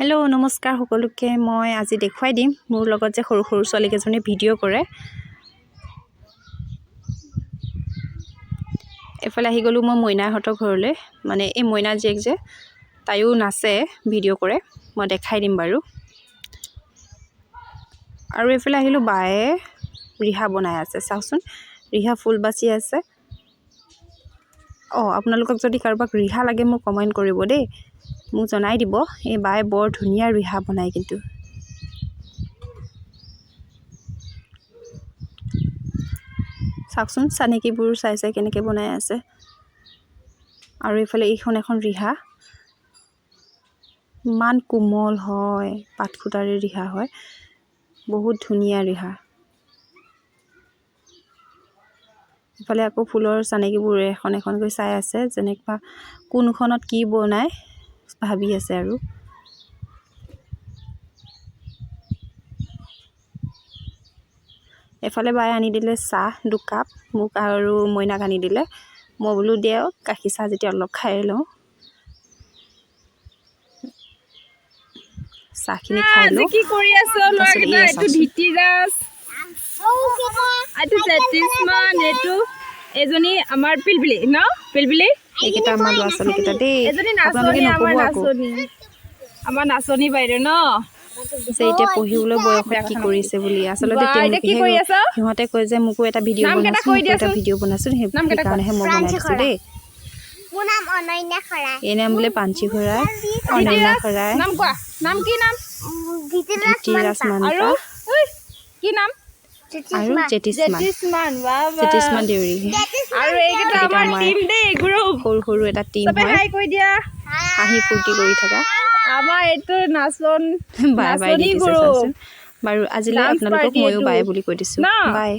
hello नमस्कार সকলোকে মই আজি দেখুৱাই দিম মোৰ লগত যে সৰু সৰু ছোৱালী কেজনী ভিডিও কৰে এফালে আহি গলো মই মইনাহঁতৰ ঘৰলৈ মানে এই মইনা জীয়েক যে তাইও নাচে ভিডিও কৰে মই দেখাই দিম বাৰু আৰু এফালে আহিলো বায়ে ৰিহা বনাই আছে চাওচোন ৰিহা ফুল বাচি আছে আপোনালোকক যদি কাৰোবাক ৰিহা লাগে মোক কমেন্ট কৰিব দেই মোক জনাই দিব এই বাই বৰ ধুনিয়া ৰিহা বনাই কিন্তু চাওকচোন চানেকিবোৰ চাই কেনেকৈ বনাই আছে আৰু ইফালে এইখন এখন ৰিহা মান কোমল হয় পাটখুটাৰে ৰিহা হয় বহুত ধুনিয়া ৰিহা ইফালে আকৌ ফুলৰ চানেকিবোৰ এখন এখনকৈ চাই আছে যেনেকুৱা কোনখনত কি বনাই ভাবি আছে আৰু এফালে বাই আনি দিলে চাহ দুকাপ মোক আৰু মইনাক আনি দিলে মই বোলো দিও গাখীৰ চাহ যেতিয়া অলপ খাই লওঁ চাহখিনি খাই লওঁ কি কৰি আছো লৰাকেইটা এটো ধিতিৰাজ আটো জেটিছমান এটো এজনী আমাৰ পিলপিলি ন পিলপিলি এইকেইটা আমাৰ ল'ৰা ছোৱালীকেইটা দেই এজনী নাচনী আমাৰ নাচনী বাইৰে ন যে এতিয়া পঢ়িবলৈ বয়স কি কৰিছে বুলি আচলতে সিহঁতে কয় যে মোকো এটা ভিডিও বনাচোন সেইকাৰণেহে মই বনাই দিছোঁ দেই মোৰ নাম অনন্যা খৰাই এই নাম বোলে পাঞ্চি খৰাই অনন্যা খৰাই নাম কোৱা নাম কি নাম ধিতিৰাজ আৰু কি নাম আৰু জেটিছমান দেউৰী আৰু এইকেইটা আমাৰ টিম দেই গ্ৰুপ সৰু সৰু এটা টিম সবে হাই কৈ দিয়া হাঁহি ফূৰ্তি কৰি থকা আমাৰ এইটো নাচন বাই বাই দেখিছে চাওকচোন বাৰু আজিলৈ আপোনালোকক ময়ো বাই বুলি কৈ দিছোঁ বাই